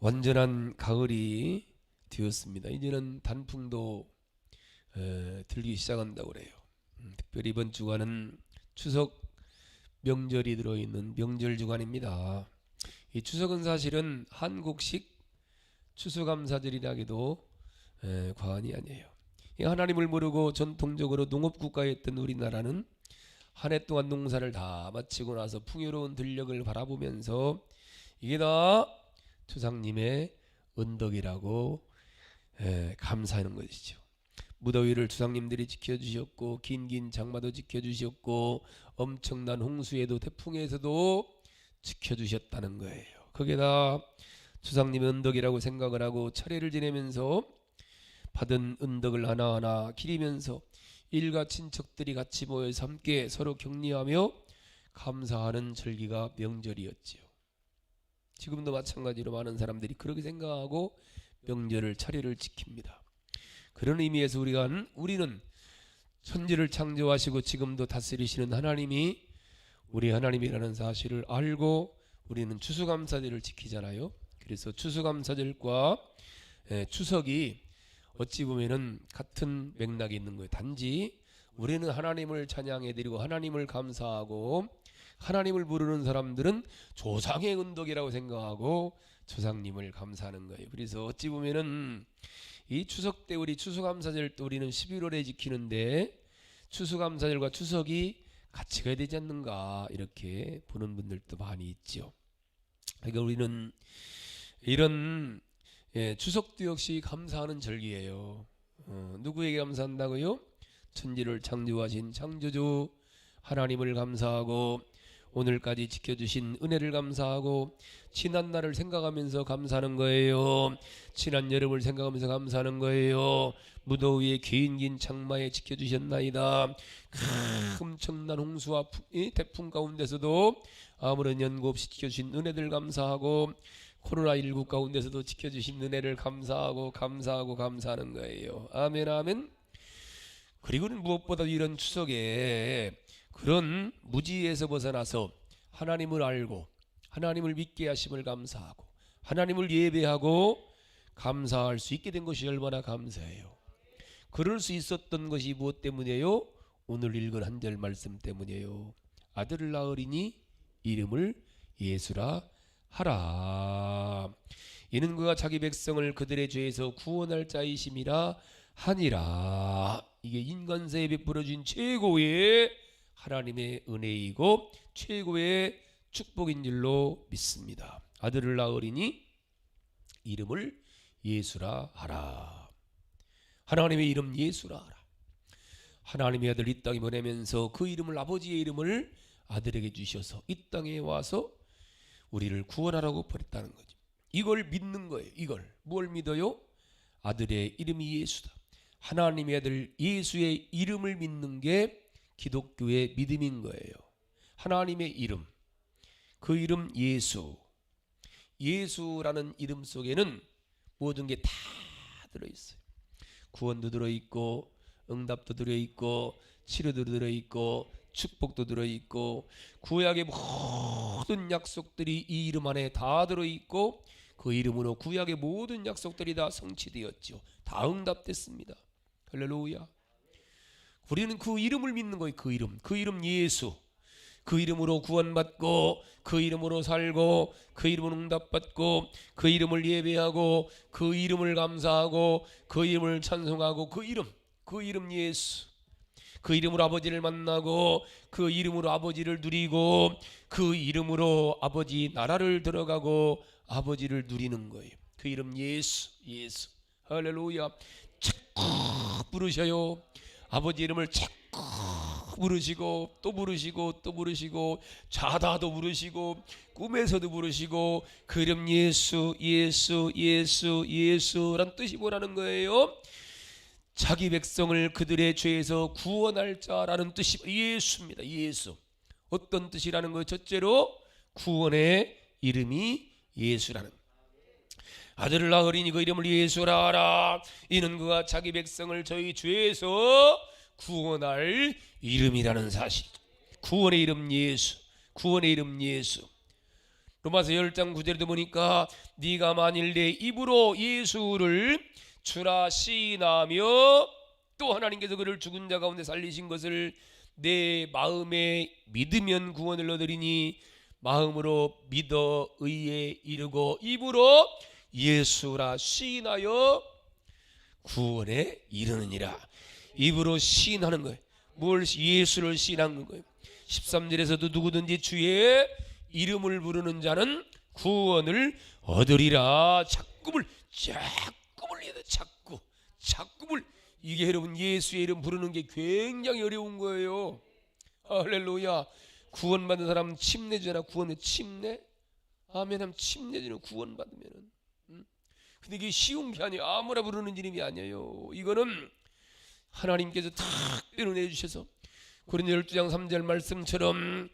완전한 가을이 되었습니다. 이제는 단풍도 들기 시작한다고 그래요. 특별히 이번 주간은 추석 명절이 들어있는 명절 주간입니다. 이 추석은 사실은 한국식 추수감사절이라기도 과언이 아니에요. 이 하나님을 모르고 전통적으로 농업국가였던 우리나라는 한 해 동안 농사를 다 마치고 나서 풍요로운 들녘을 바라보면서 이게 다 조상님의 은덕이라고 감사하는 것이죠. 무더위를 조상님들이 지켜주셨고 긴긴 장마도 지켜주셨고 엄청난 홍수에도 태풍에서도 지켜주셨다는 거예요. 거기에다 조상님의 은덕이라고 생각을 하고 차례를 지내면서 받은 은덕을 하나하나 기리면서 일가 친척들이 같이 모여서 함께 서로 격려하며 감사하는 절기가 명절이었지요. 지금도 마찬가지로 많은 사람들이 그렇게 생각하고 명절을 차례를 지킵니다. 그런 의미에서 우리는 천지를 창조하시고 지금도 다스리시는 하나님이 우리 하나님이라는 사실을 알고 우리는 추수감사절을 지키잖아요. 그래서 추수감사절과 추석이 어찌 보면은 같은 맥락이 있는 거예요. 단지 우리는 하나님을 찬양해드리고 하나님을 감사하고 하나님을 부르는 사람들은 조상의 은덕이라고 생각하고 조상님을 감사하는 거예요. 그래서 어찌 보면은 이 추석 때 우리 추수감사절 때 우리는 11월에 지키는데 추수감사절과 추석이 같이 가야 되지 않는가 이렇게 보는 분들도 많이 있죠. 그러니까 우리는 이런 추석도 역시 감사하는 절기예요. 누구에게 감사한다고요? 천지를 창조하신 창조주 하나님을 감사하고 오늘까지 지켜주신 은혜를 감사하고 지난 날을 생각하면서 감사하는 거예요. 지난 여름을 생각하면서 감사하는 거예요. 무더위에 긴 장마에 지켜주셨나이다. 엄청난 홍수와 태풍 가운데서도 아무런 연고 없이 지켜주신 은혜들 감사하고 코로나19 가운데서도 지켜주신 은혜를 감사하고 감사하는 거예요. 아멘 아멘. 그리고는 무엇보다 이런 추석에 그런 무지에서 벗어나서 하나님을 알고 하나님을 믿게 하심을 감사하고 하나님을 예배하고 감사할 수 있게 된 것이 얼마나 감사해요. 그럴 수 있었던 것이 무엇 때문이에요? 오늘 읽은 한 절 말씀 때문이에요. 아들을 낳으리니 이름을 예수라 하라. 이는 그가 자기 백성을 그들의 죄에서 구원할 자이심이라 하니라. 이게 인간세에 베풀어 준 최고의 하나님의 은혜이고 최고의 축복인 줄로 믿습니다. 아들을 낳으리니 이름을 예수라 하라. 하나님의 이름 예수라 하라. 하나님의 아들 이 땅에 보내면서 그 이름을 아버지의 이름을 아들에게 주셔서 이 땅에 와서 우리를 구원하라고 보냈다는 거죠. 이걸 믿는 거예요. 이걸 뭘 믿어요? 아들의 이름이 예수다. 하나님의 아들 예수의 이름을 믿는 게 기독교의 믿음인 거예요. 하나님의 이름, 그 이름 예수. 예수라는 이름 속에는 모든 게 다 들어있어요. 구원도 들어있고 응답도 들어있고 치료도 들어있고 축복도 들어있고 구약의 모든 약속들이 이 이름 안에 다 들어있고 그 이름으로 구약의 모든 약속들이 다 성취되었죠. 다 응답됐습니다. 할렐루야. 우리는 그 이름을 믿는 거예요. 그 이름 예수. 그 이름으로 구원받고 그 이름으로 살고 그 이름으로 응답받고 그 이름을 예배하고 그 이름을 감사하고 그 이름을 찬송하고 그 이름 예수. 그 이름으로 아버지를 만나고 그 이름으로 아버지를 누리고 그 이름으로 아버지 나라를 들어가고 아버지를 누리는 거예요. 그 이름 예수. 할렐루야. 자꾸 부르셔요. 아버지 이름을 자꾸 부르시고 또 부르시고 자다도 부르시고 꿈에서도 부르시고 그 이름 예수란 뜻이 뭐라는 거예요? 자기 백성을 그들의 죄에서 구원할 자라는 뜻이 예수입니다. 예수. 어떤 뜻이라는 거예요? 첫째로 구원의 이름이 예수라는 거예요. 아들을 낳으리니 그 이름을 예수라 하라. 이는 그가 자기 백성을 저희 죄에서 구원할 이름이라는 사실. 구원의 이름 예수. 로마서 10장 9절에도 보니까 네가 만일 내 입으로 예수를 주라 시인하며 또 하나님께서 그를 죽은 자 가운데 살리신 것을 내 마음에 믿으면 구원을 얻으리니 마음으로 믿어 의에 이르고 입으로 예수라 시인하여 구원에 이르느니라. 입으로 시인하는 거예요. 뭘? 예수를 시인하는 거예요. 13절에서도 누구든지 주의 이름을 부르는 자는 구원을 얻으리라. 자꾸물 자꾸물 이게 여러분 예수의 이름 부르는 게 굉장히 어려운 거예요. 할렐루야. 구원받은 사람 침례주잖아. 구원의 침례. 아멘 하면 침례주는 구원받으면은. 근데 이게 쉬운 게 아니에요. 아무나 부르는 이름이 아니에요. 이거는 하나님께서 특별히 내주셔서 고린도 12장 3절 말씀처럼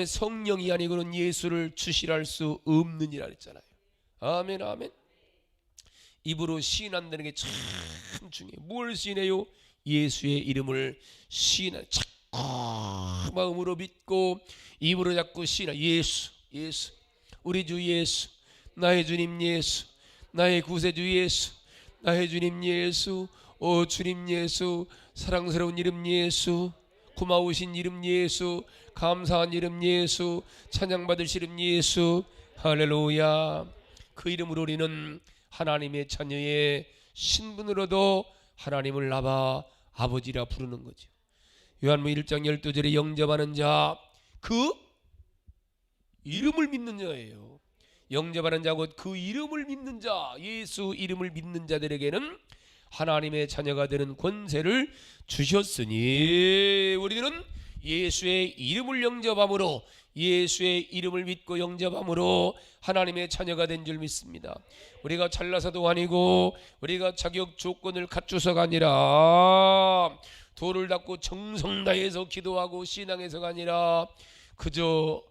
성령이 아니고는 예수를 주시랄 수 없느니라 그랬잖아요. 아멘 아멘. 입으로 시인한다는 게 참 중요해요. 뭘 시인해요? 예수의 이름을 시인하는, 자꾸 마음으로 믿고 입으로 자꾸 시인하. 예수 우리 주 예수, 나의 주님 예수, 나의 구세주 예수, 나의 주님 예수, 오 주님 예수, 사랑스러운 이름 예수, 고마우신 이름 예수, 감사한 이름 예수, 찬양받으실 이름 예수. 할렐루야. 그 이름으로 우리는 하나님의 자녀의 신분으로도 하나님을 아버지라 부르는 거죠. 요한복음 1장 12절에 영접하는 자, 그 이름을 믿는 자예요. 영접하는 자고 그 이름을 믿는 자, 예수 이름을 믿는 자들에게는 하나님의 자녀가 되는 권세를 주셨으니 우리는 예수의 이름을 영접함으로, 예수의 이름을 믿고 영접함으로 하나님의 자녀가 된 줄 믿습니다. 우리가 잘나서도 아니고 우리가 자격 조건을 갖추서가 아니라 도를 닦고 정성 다해서 기도하고 신앙해서가 아니라 그저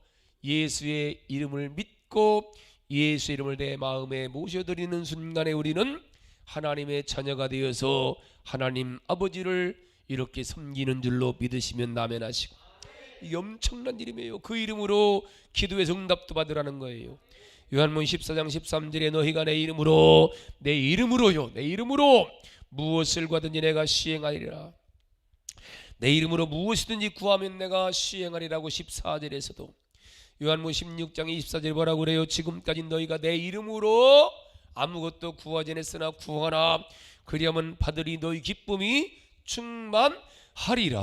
예수의 이름을 믿고 예수 이름을 내 마음에 모셔드리는 순간에 우리는 하나님의 자녀가 되어서 하나님 아버지를 이렇게 섬기는 줄로 믿으시면 아멘하시고. 이게 엄청난 이름이에요. 그 이름으로 기도의 응답도 받으라는 거예요. 요한복음 14장 13절에 너희가 내 이름으로 무엇을 구하든지 내가 시행하리라. 내 이름으로 무엇이든지 구하면 내가 시행하리라고 14절에서도. 요한복음 16장 24절에 뭐라고 그래요? 지금까지 너희가 내 이름으로 아무것도 구하지 않았으나 구하나 그리하면 받으리 너희 기쁨이 충만하리라.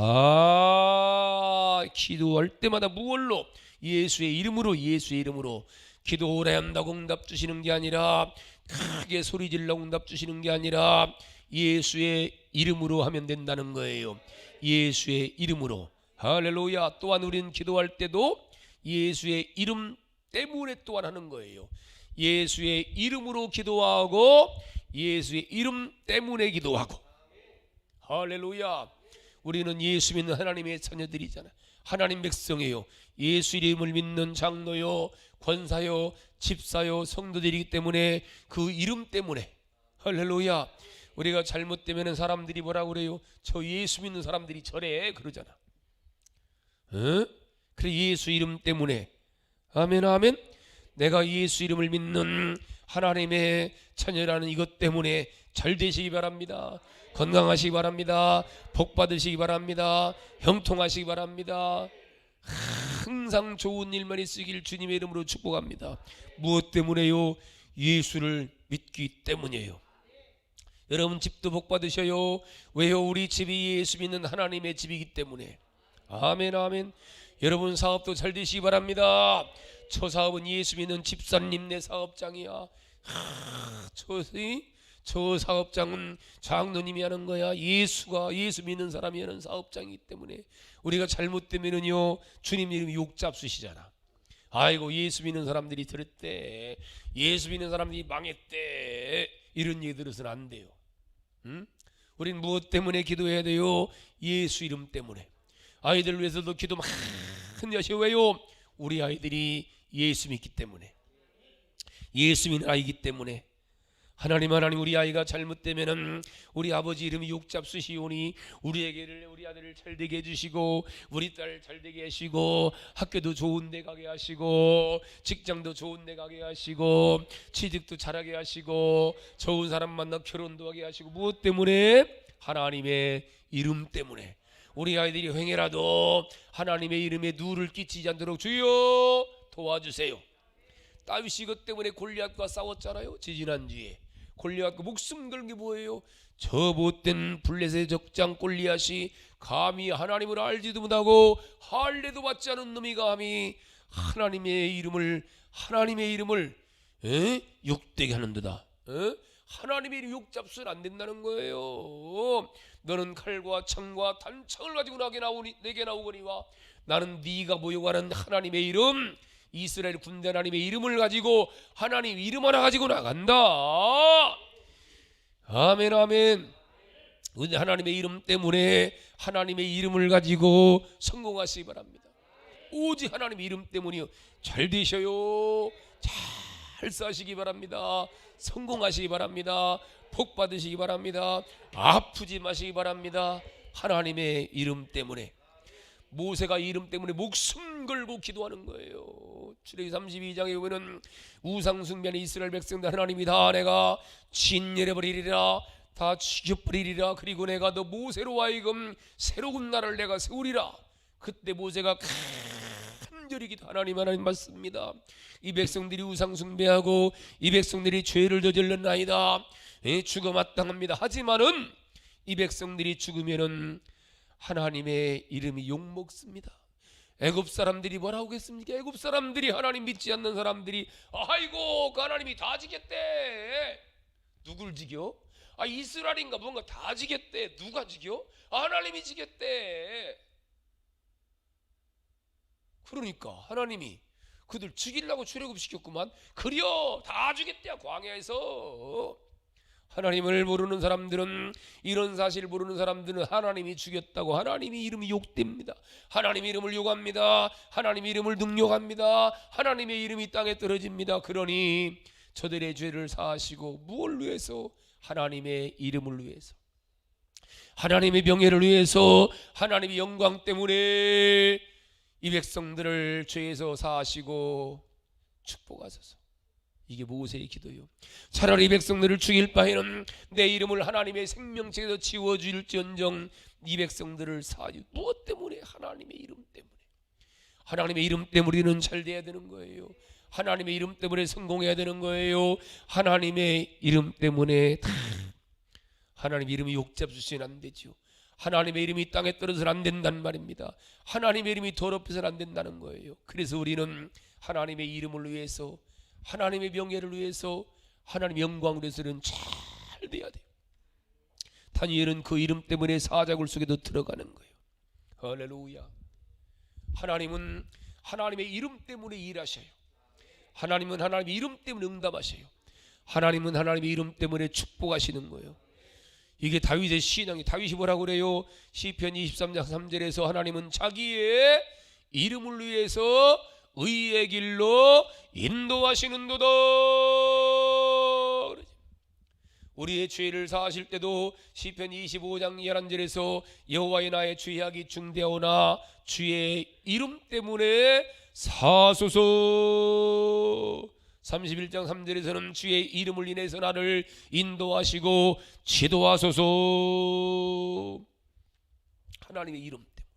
기도할 때마다 무엇로? 예수의 이름으로 기도 오래 한다고 응답 주시는 게 아니라, 크게 소리질러 응답 주시는 게 아니라 예수의 이름으로 하면 된다는 거예요. 예수의 이름으로. 할렐루야. 또한 우리는 기도할 때도 예수의 이름 때문에 또한 하는 거예요. 예수의 이름으로 기도하고 예수의 이름 때문에 기도하고. 할렐루야. 우리는 예수 믿는 하나님의 자녀들이잖아. 하나님 백성이에요. 예수 이름을 믿는 장로요, 권사요, 집사요, 성도들이기 때문에 그 이름 때문에. 할렐루야. 우리가 잘못되면 사람들이 뭐라고 그래요? 저 예수 믿는 사람들이 저래 그러잖아. 그래 예수 이름 때문에. 아멘 아멘. 내가 예수 이름을 믿는 하나님의 자녀라는 이것 때문에 잘 되시기 바랍니다. 건강하시기 바랍니다. 복 받으시기 바랍니다. 형통하시기 바랍니다. 항상 좋은 일만 있으길 주님의 이름으로 축복합니다. 무엇 때문에요? 예수를 믿기 때문이에요. 여러분 집도 복 받으셔요. 왜요? 우리 집이 예수 믿는 하나님의 집이기 때문에. 아멘 아멘. 여러분 사업도 잘 되시기 바랍니다. 저 사업은 예수 믿는 집사님 내 사업장이야. 저 사업장은 장로님이 하는 거야. 예수 믿는 사람이 하는 사업장이기 때문에. 우리가 잘못되면은요 주님 이름이 욕 잡수시잖아. 아이고 예수 믿는 사람들이 들었대, 예수 믿는 사람들이 망했대, 이런 얘기 들어서는 안 돼요. 우린 무엇 때문에 기도해야 돼요? 예수 이름 때문에. 아이들 위해서도 기도 많이 하셔. 왜요? 우리 아이들이 예수 믿기 때문에, 예수 믿는 아이기 때문에. 하나님 우리 아이가 잘못되면은 우리 아버지 이름이 욕잡수시오니 우리 아들을 잘되게 해주시고 우리 딸 잘되게 하시고 학교도 좋은 데 가게 하시고 직장도 좋은 데 가게 하시고 취직도 잘하게 하시고 좋은 사람 만나 결혼도 하게 하시고 무엇 때문에? 하나님의 이름 때문에. 우리 아이들이 횡해라도 하나님의 이름에 누를 끼치지 않도록 주여 도와주세요. 다윗이 이것 때문에 골리앗과 싸웠잖아요. 지지난주에 골리앗과 목숨 걸기 뭐예요? 저 못된 블레셋의 적장 골리앗이 감히 하나님을 알지도 못하고 할례도 받지 않은 놈이 감히 하나님의 이름을 욕되게 하는도다. 하나님의 이름 욕잡수는 안 된다는 거예요. 너는 칼과 창과 단창을 가지고 내게 나오거니와 나는 네가 모욕하는 하나님의 이름, 이스라엘 군대 하나님의 이름을 가지고 하나님 이름 하나 가지고 나간다. 아멘 아멘. 하나님의 이름 때문에 하나님의 이름을 가지고 성공하시기 바랍니다. 오직 하나님의 이름 때문이요. 잘 되셔요. 잘 사시기 바랍니다. 성공하시기 바랍니다. 복 받으시기 바랍니다. 아프지 마시기 바랍니다. 하나님의 이름 때문에. 모세가 이름 때문에 목숨 걸고 기도하는 거예요. 출애굽기 32장에 보면 우상 숭배하는 이스라엘 백성들 하나님이 다 내가 진멸해버리리라, 다 죽여버리리라. 그리고 내가 너 모세로 하여금 새로운 나라를 내가 세우리라. 그때 모세가 간절히 기도 하나님 맞습니다. 이 백성들이 우상 숭배하고 이 백성들이 죄를 저질렀나이다. 죽어 마땅합니다. 하지만은 이 백성들이 죽으면은 하나님의 이름이 욕먹습니다. 애굽 사람들이 뭐라고 하겠습니까? 애굽 사람들이 하나님 믿지 않는 사람들이 아이고 그 하나님이 다 지겠대. 누굴 지겨? 이스라엘인가 뭔가 다 지겠대. 누가 지겨? 하나님이 지겠대. 그러니까 하나님이 그들 죽이려고 출애굽시켰구만. 그려 다 죽였대야 광야에서. 하나님을 모르는 사람들은, 이런 사실을 모르는 사람들은 하나님이 죽였다고 하나님의 이름이 욕됩니다. 하나님의 이름을 욕합니다. 하나님의 이름을 능욕합니다. 하나님의 이름이 땅에 떨어집니다. 그러니 저들의 죄를 사하시고 무엇을 위해서? 하나님의 이름을 위해서, 하나님의 명예를 위해서, 하나님의 영광 때문에 이 백성들을 죄에서 사하시고 축복하소서. 이게 모세의 기도요. 차라리 이 백성들을 죽일 바에는 내 이름을 하나님의 생명책에서 지워줄지언정 이 백성들을 사하여. 무엇 때문에? 하나님의 이름 때문에. 하나님의 이름 때문에 우리는 잘 돼야 되는 거예요. 하나님의 이름 때문에 성공해야 되는 거예요. 하나님의 이름 때문에 하나님의 이름이 욕잡수시면 안 되죠. 하나님의 이름이 땅에 떨어져서는 안 된단 말입니다. 하나님의 이름이 더럽혀서는 안 된다는 거예요. 그래서 우리는 하나님의 이름을 위해서, 하나님의 명예를 위해서, 하나님의 영광을 위해서는 잘 돼야 돼요. 다니엘은 그 이름 때문에 사자굴 속에도 들어가는 거예요. 할렐루야. 하나님은 하나님의 이름 때문에 일하셔요. 하나님은 하나님의 이름 때문에 응답하셔요. 하나님은 하나님의 이름 때문에 축복하시는 거예요. 이게 다윗의 신앙이. 다윗이 뭐라고 그래요? 시편 23장 3절에서 하나님은 자기의 이름을 위해서 의의 길로 인도하시는도다. 우리의 죄를 사하실 때도 시편 25장 11절에서 여호와의 나의 죄악이 중대하오나 주의 이름 때문에 사소서. 31장 3절에서는 주의 이름을 인해서 나를 인도하시고 지도하소서. 하나님의 이름 때문에.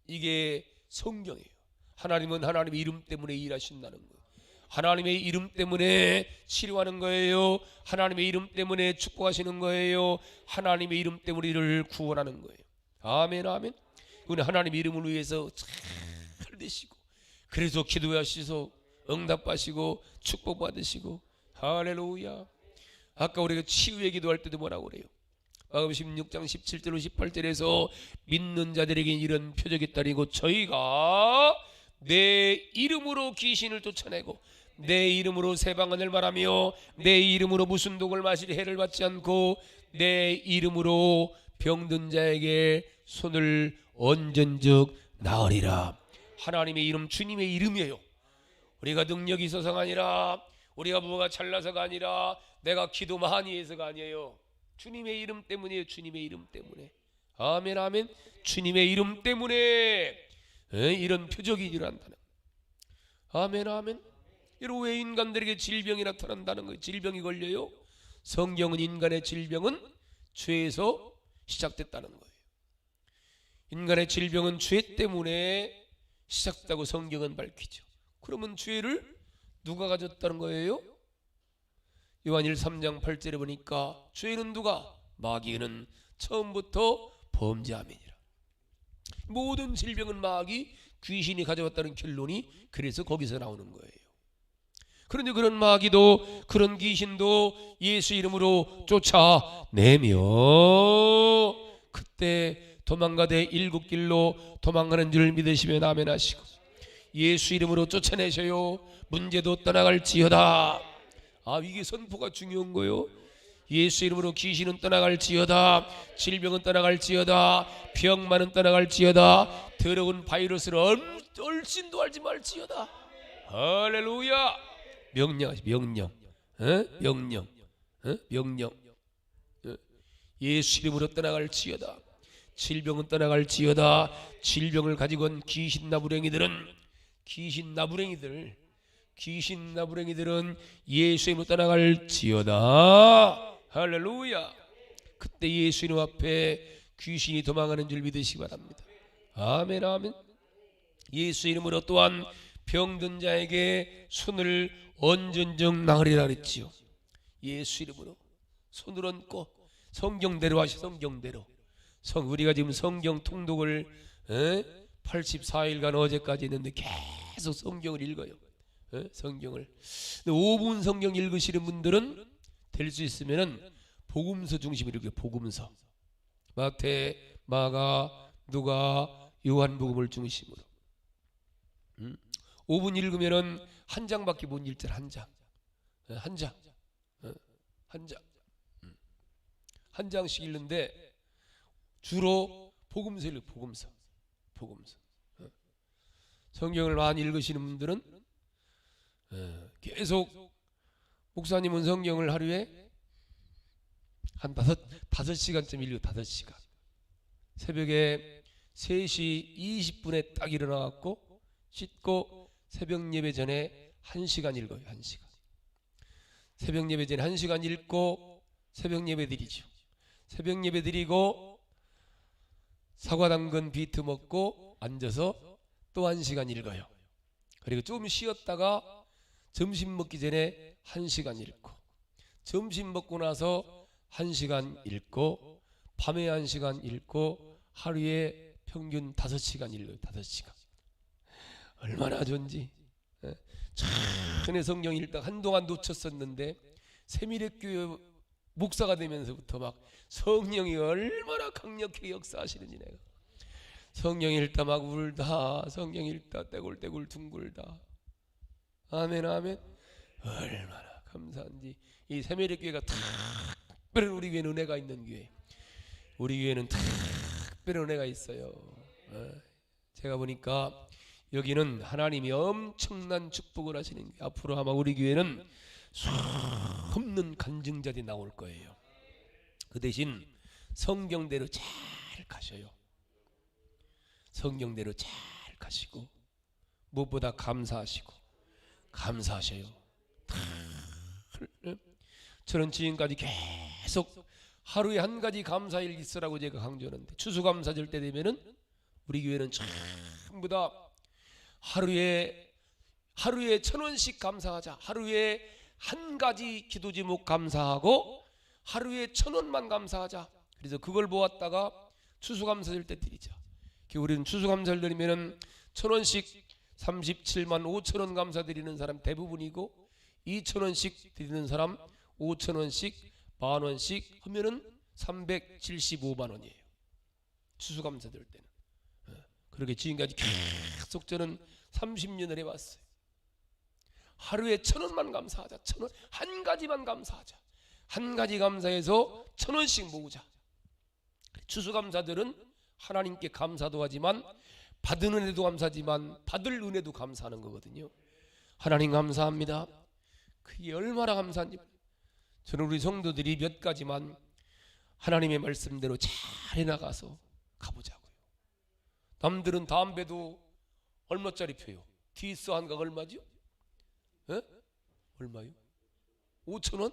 이게 성경이에요. 하나님은 하나님의 이름 때문에 일하신다는 거예요. 하나님의 이름 때문에 치료하는 거예요. 하나님의 이름 때문에 축복하시는 거예요. 하나님의 이름 때문에 이를 구원하는 거예요. 아멘 아멘. 우리 하나님의 이름을 위해서 잘 되시고, 그래서 기도하시소 응답하시고 축복받으시고. 할렐루야. 아까 우리가 치유의 기도할 때도 뭐라고 그래요? 마가복음 16장 17절로 18절에서 믿는 자들에게 이런 표적이 있다니고 저희가 내 이름으로 귀신을 쫓아내고 내 이름으로 새 방언을 말하며 내 이름으로 무슨 독을 마실 해를 받지 않고 내 이름으로 병든 자에게 손을 얹은즉 나으리라. 하나님의 이름, 주님의 이름이에요. 우리가 능력이 있어서가 아니라 우리가 뭐가 잘나서가 아니라 내가 기도 많이 해서가 아니에요. 주님의 이름 때문이에요. 주님의 이름 때문에. 아멘 아멘. 주님의 이름 때문에 이런 표적이 일어난다는. 아멘 아멘. 이로 왜 인간들에게 질병이 나타난다는 거예요. 질병이 걸려요. 성경은 인간의 질병은 죄에서 시작됐다는 거예요. 인간의 질병은 죄 때문에 시작됐다고 성경은 밝히죠. 그러면 죄를 누가 가졌다는 거예요? 요한일 3장 8절에 보니까 죄는 누가? 마귀는 처음부터 범죄함이니라. 모든 질병은 마귀 귀신이 가져왔다는 결론이 그래서 거기서 나오는 거예요. 그런데 그런 마귀도 그런 귀신도 예수 이름으로 쫓아내며 그때 도망가되 일곱 길로 도망가는 줄 믿으시면 아멘 하시고 예수 이름으로 쫓아내셔요. 문제도 떠나갈지어다. 이게 선포가 중요한 거예요. 예수 이름으로 귀신은 떠나갈지어다. 질병은 떠나갈지어다. 병만은 떠나갈지어다. 더러운 바이러스를 얼씬도 알지 말지어다. 할렐루야. 명령하시. 명령. 명령. 명령. 예수 이름으로 떠나갈지어다. 질병은 떠나갈지어다. 질병을 가지고 온 귀신 나부랭이들은 예수 이름으로 떠나갈지어다. 할렐루야. 그때 예수 이름 앞에 귀신이 도망가는 줄 믿으시기 바랍니다. 아멘 아멘. 예수 이름으로 또한 병든 자에게 손을 얹은즉 나으리라 그랬지요. 예수 이름으로 손을 얹고 성경대로 하시. 성경대로. 우리가 지금 성경 통독을 84일간 어제까지 했는데 계속 성경을 읽어요. 성경을. 5분 성경 읽으시는 분들은 될 수 있으면은 복음서 중심으로 읽어요. 복음서. 마태, 마가, 누가, 요한복음을 중심으로. 5분 읽으면은 한 장밖에 못 읽잖아. 한 장. 한 장씩 읽는데 주로 복음서 읽어요. 복음서. 성경을 많이 읽으시는 분들은 계속 목사님은 성경을 하루에 한 5시간쯤 읽어요. 5시간. 새벽에 3시 20분에 딱 일어나갖고 씻고 새벽 예배 전에 1시간 읽어요. 1시간. 새벽 예배 전에 1시간 읽고 새벽 예배 드리죠. 새벽 예배 드리고 사과 당근 비트 먹고 앉아서 또 1시간 읽어요. 그리고 좀 쉬었다가 점심 먹기 전에 1시간 읽고 점심 먹고 나서 1시간 읽고 밤에 1시간 읽고 하루에 평균 5시간 읽어요. 5시간. 얼마나 좋은지. 전에 성경 읽다가 한동안 놓쳤었는데 세미력교회 목사가 되면서부터 막 성령이 얼마나 강력하게 역사하시는지 내가 성경 읽다 막 울다 성경 읽다 떼굴떼굴 둥글다. 아멘 아멘. 얼마나 감사한지. 이 세미력교회가 특별한 우리 교회는 은혜가 있는 교회. 우리 교회는 특별한 은혜가 있어요. 제가 보니까 여기는 하나님이 엄청난 축복을 하시는 게 앞으로 아마 우리 교회는 수없는 간증자들이 나올 거예요. 그 대신 성경대로 잘 가셔요. 성경대로 잘 가시고 무엇보다 감사하셔요. 저는 지금까지 계속 하루에 한 가지 감사일 있으라고 제가 강조하는데 추수감사절 때 되면은 우리 교회는 전부 다 하루에 1,000원씩 감사하자. 하루에 한 가지 기도 제목 감사하고 하루에 1,000원만 감사하자. 그래서 그걸 모았다가 추수감사절 때 드리자. 우리는 추수감사절 드리면은 1,000원씩 37만 5천 원 감사드리는 사람 대부분이고 2,000원씩 드리는 사람 5,000원씩 10,000원씩 하면은 375만 원이에요. 추수감사절 때는. 그렇게 지금까지 계속 저는 30년을 해왔어요. 하루에 1,000원만 감사하자. 1,000원 한 가지만 감사하자. 한 가지 감사해서 1,000원씩 모으자. 추수감사들은 하나님께 감사도 하지만 받은 은혜도 감사하지만 받을 은혜도 감사하는 거거든요. 하나님 감사합니다. 그게 얼마나 감사한지. 저는 우리 성도들이 몇 가지만 하나님의 말씀대로 잘 해나가서 가보자고요. 남들은 담배도 얼마짜리 펴요? 디스 한 각 얼마죠? 에? 얼마요? 5,000원?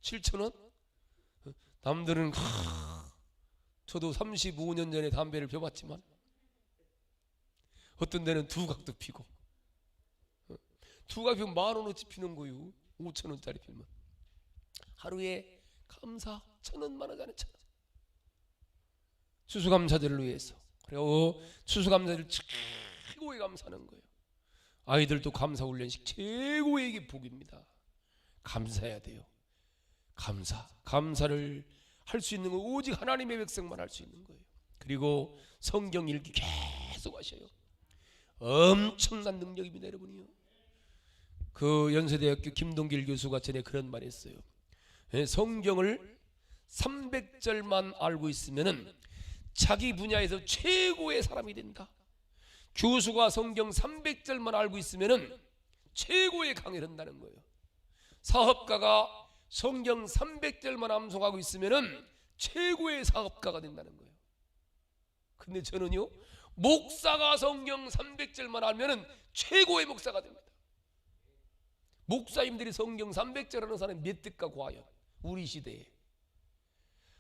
7,000원? 남들은 저도 35년 전에 담배를 펴봤지만 어떤 데는 두 각도 피고, 두 각 피면 10,000원어치 피는 거요. 5,000원짜리 피면 하루에 감사 1,000원, 10,000원, 1,000원. 추수감사절을 위해서. 그리고 추수감사절 최고의 감사하는 거예요. 아이들도 감사훈련식 최고의 이게 복입니다. 감사해야 돼요. 감사를 할 수 있는 건 오직 하나님의 백성만 할 수 있는 거예요. 그리고 성경 읽기 계속 하셔요. 엄청난 능력입니다, 여러분이요. 그 연세대학교 김동길 교수가 전에 그런 말 했어요. 성경을 300절만 알고 있으면은 자기 분야에서 최고의 사람이 된다. 교수가 성경 300절만 알고 있으면은 최고의 강의를 한다는 거예요. 사업가가 성경 300절만 암송하고 있으면은 최고의 사업가가 된다는 거예요. 근데 저는요, 목사가 성경 300절만 알면은 최고의 목사가 됩니다. 목사님들이 성경 300절 하는 사람이 몇 대가 과연 우리 시대에.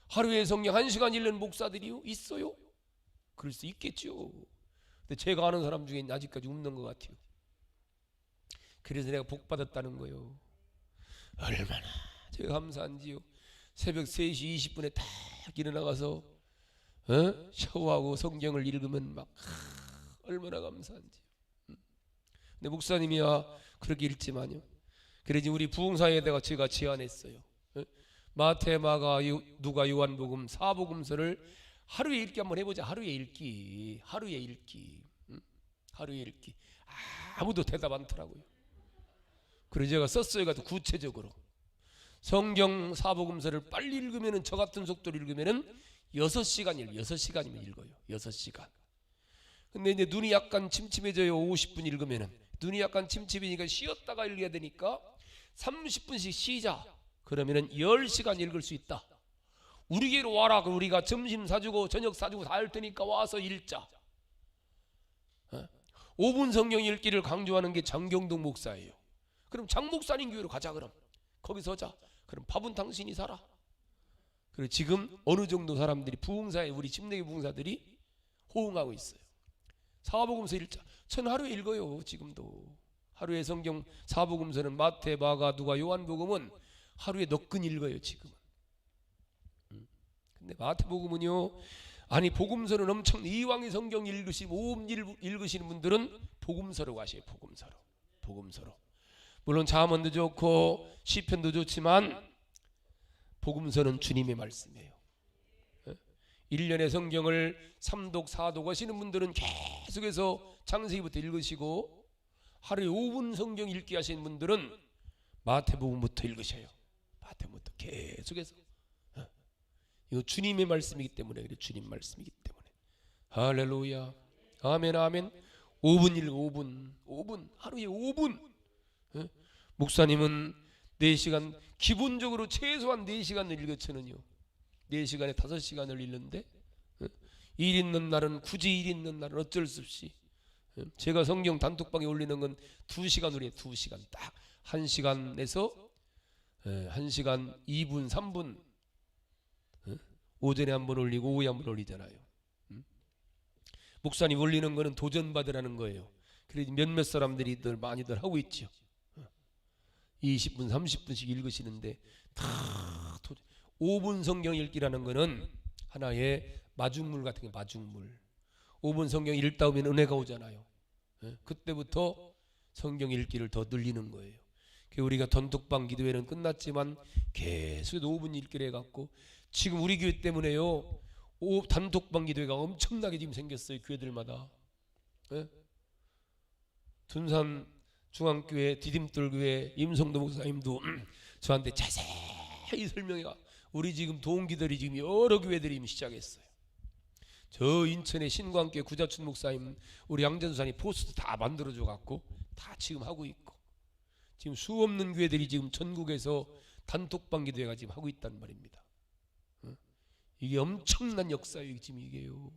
하루에 성경 1시간 읽는 목사들이요? 있어요? 그럴 수 있겠죠. 근데 제가 아는 사람 중에 아직까지 없는 것 같아요. 그래서 내가 복 받았다는 거예요. 얼마나 제가 감사한지요. 새벽 3시 20분에 딱 일어나가서 샤워하고 성경을 읽으면 막 얼마나 감사한지. 근데 목사님이야 그렇게 읽지만요. 그래서 우리 부흥사에다가 제가 제안했어요. 마태, 마가, 누가, 요한복음 4복음서를 하루에 읽기 한번 해보자. 하루에 읽기. 아무도 대답 안 하더라고요. 그래서 제가 썼어요. 구체적으로 성경 4복음서를 빨리 읽으면은, 저 같은 속도로 읽으면은 6시간이면 읽어요. 6시간. 근데 이제 눈이 약간 침침해져요. 50분 읽으면은 눈이 약간 침침해지니까 쉬었다가 읽어야 되니까 30분씩 쉬자. 그러면은 10시간 읽을 수 있다. 우리에게로 와라. 그럼 우리가 점심 사주고 저녁 사주고 다 할 테니까 와서 읽자. 5분 성경 읽기를 강조하는 게 장경동 목사예요. 그럼 장 목사님 교회로 가자. 그럼 거기서 하자. 그럼 밥은 당신이 사라. 그리고 지금 어느 정도 사람들이 부흥사에, 우리 침례교 부흥사들이 호응하고 있어요. 사복음서 읽자. 전 하루에 읽어요. 지금도 하루에 성경 4복음서는 마태, 마가, 누가, 요한복음은 하루에 너끈 읽어요. 지금은. 근데 마태복음은요, 아니 복음서는 엄청, 이왕의 성경 읽으시고 오음 읽으시는 분들은 복음서로 가셔요. 복음서로. 물론 잠언도 좋고 시편도 좋지만 복음서는 주님의 말씀이에요. 1년의 성경을 3독 4독 하시는 분들은 계속해서 창세기부터 읽으시고, 하루에 5분 성경 읽기 하시는 분들은 마태복음부터 읽으셔요. 마태복음부터 계속해서. 이거 주님의 말씀이기 때문에 그래. 주님 말씀이기 때문에. 할렐루야. 아멘 아멘. 5분 읽어. 5분 하루에 5분. 목사님은 4시간, 기본적으로 최소한 4시간을 읽어. 저는요 4시간에 5시간을 읽는데, 일 있는 날은, 굳이 일 있는 날은 어쩔 수 없이 제가 성경 단톡방에 올리는 건 2시간 올려요. 2시간 딱 1시간에서 1시간 2분 3분. 오전에 한번 올리고 오후에 한번 올리잖아요. 목사님 올리는 거는 도전받으라는 거예요. 그래서 몇몇 사람들이 많이들 하고 있죠. 20분 30분씩 읽으시는데, 다 5분 성경 읽기라는 거는 하나의 마중물 같은 게, 마중물. 5분 성경 읽다 보면 은혜가 오잖아요. 그때부터 성경 읽기를 더 늘리는 거예요. 우리가 단톡방 기도회는 끝났지만 계속 5분 읽기를 해갖고, 지금 우리 교회 때문에요 단톡방 기도회가 엄청나게 지금 생겼어요. 교회들마다. 둔산 중앙교회, 디딤돌교회 임성도 목사님도 저한테 자세히 설명해가, 우리 지금 동기들이 지금 여러 교회들이 시작했어요. 저 인천의 신광교회 구자춘 목사님, 우리 양전수사님 포스트 다 만들어줘 갖고 다 지금 하고 있고, 지금 수없는 교회들이 지금 전국에서 단톡방 기도회가 지금 하고 있단 말입니다. 이게 엄청난 역사예요. 지금 이게요.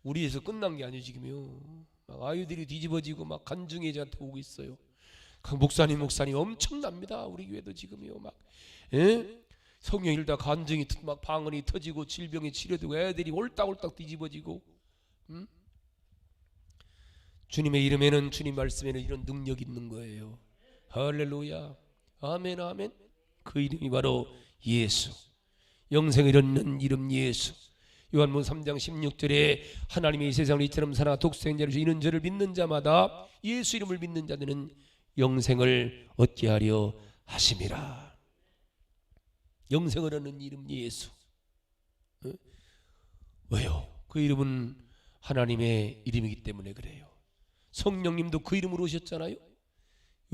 우리에서 끝난 게 아니에요. 지금요. 막 아유들이 뒤집어지고 막 간증이 저한테 오고 있어요. 그 목사님 엄청납니다. 우리 교회도 지금요. 막 성령 일다 간증이 막 방언이 터지고 질병이 치료되고 애들이 홀딱홀딱 뒤집어지고. 주님의 이름에는, 주님 말씀에는 이런 능력이 있는 거예요. 할렐루야. 아멘 아멘. 그 이름이 바로 예수. 영생을 얻는 이름 예수. 요한복음 3장 16절에 하나님이 이 세상을 이처럼 사나 독생자를 주시는 저를 믿는 자마다, 예수 이름을 믿는 자들은 영생을 얻게 하려 하심이라. 영생을 얻는 이름 예수. 왜요? 그 이름은 하나님의 이름이기 때문에 그래요. 성령님도 그 이름으로 오셨잖아요.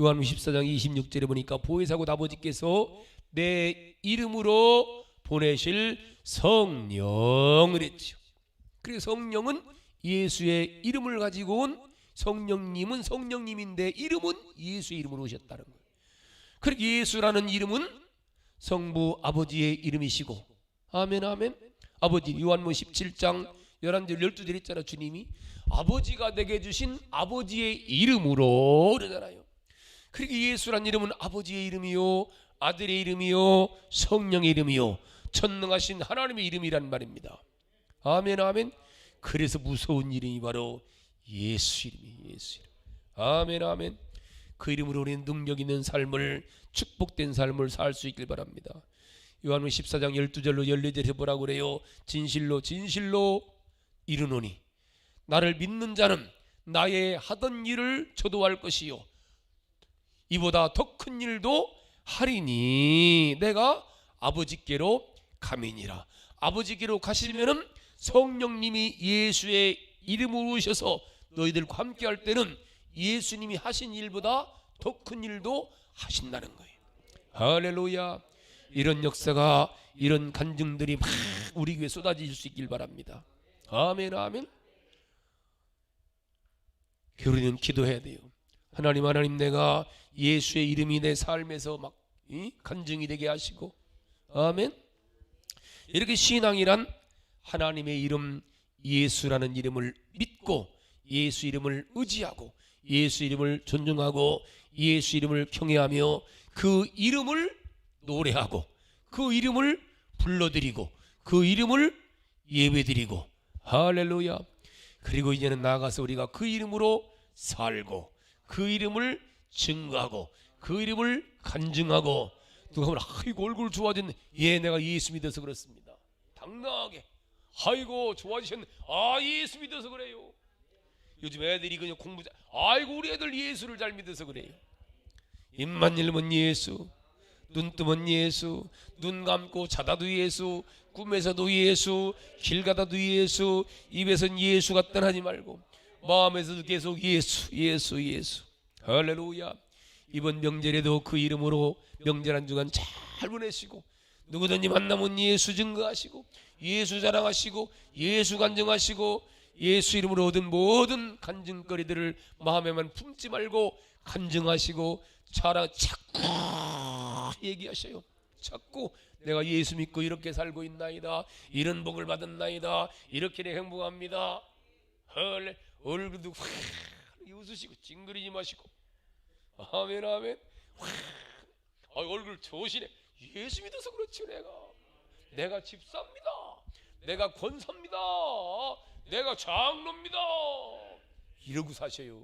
요한복음 14장 26절에 보니까 보혜사고 아버지께서 내 이름으로 보내실 성령을 했죠. 그래서 성령은 예수의 이름을 가지고 온, 성령님은 성령님인데 이름은 예수의 이름으로 오셨다는 거예요. 그리고 예수라는 이름은 성부 아버지의 이름이시고, 아멘 아멘. 아버지, 요한복음 17장 11절 12절 있잖아. 주님이 아버지가 내게 주신 아버지의 이름으로 그러잖아요. 그리고 예수란 이름은 아버지의 이름이요, 아들의 이름이요, 성령의 이름이요, 전능하신 하나님의 이름이란 말입니다. 아멘 아멘. 그래서 무서운 이름이 바로 예수 이름이, 예수 이름. 아멘 아멘. 그 이름으로 우리는 능력 있는 삶을, 축복된 삶을 살 수 있길 바랍니다. 요한복음 14장 12절로 14절에 뭐라고 그래요? 진실로 진실로 이르노니 나를 믿는 자는 나의 하던 일을 저도 할 것이요 이보다 더 큰 일도 하리니 내가 아버지께로 가미니라. 아버지께로 가시면은 성령님이 예수의 이름으로 오셔서 너희들과 함께 할 때는 예수님이 하신 일보다 더 큰 일도 하신다는 거예요. 할렐루야. 이런 역사가, 이런 간증들이 막 우리 교회에 쏟아질 수 있길 바랍니다. 아멘 아멘. 우리는 기도해야 돼요. 하나님 내가 예수의 이름이 내 삶에서 막 간증이 되게 하시고, 아멘. 이렇게 신앙이란 하나님의 이름 예수라는 이름을 믿고, 예수 이름을 의지하고, 예수 이름을 존중하고, 예수 이름을 경외하며 그 이름을 노래하고, 그 이름을 불러드리고, 그 이름을 예배드리고. 할렐루야. 그리고 이제는 나아가서 우리가 그 이름으로 살고, 그 이름을 증거하고, 그 이름을 간증하고. 누가 보면 아이고 얼굴 좋아졌네. 예, 내가 예수 믿어서 그렇습니다. 당당하게. 아이고 좋아지셨네. 아, 예수 믿어서 그래요. 요즘 애들이 그냥 공부 잘, 아이고 우리 애들 예수를 잘 믿어서 그래요. 입만 열면 예수, 눈 뜨면 예수, 눈 감고 자다도 예수, 꿈에서도 예수, 길 가다도 예수, 입에선 예수가 떠나지 말고 마음에서도 계속 예수, 예수, 예수. 할렐루야. 이번 명절에도 그 이름으로 명절 한 주간 잘 보내시고, 누구든지 만나면 예수 증거하시고, 예수 자랑하시고, 예수 간증하시고, 예수 이름으로 얻은 모든 간증거리들을 마음에만 품지 말고 간증하시고 자랑, 자꾸 얘기하셔요. 자꾸 내가 예수 믿고 이렇게 살고 있나이다, 이런 복을 받았나이다, 이렇게 내 행복합니다. 얼굴도 확 웃으시고 찡그리지 마시고. 아멘 아멘. 얼굴 좋으시네. 예수 믿어서 그렇지. 내가 집사입니다, 내가 권사입니다, 내가 장로입니다, 이러고 사셔요.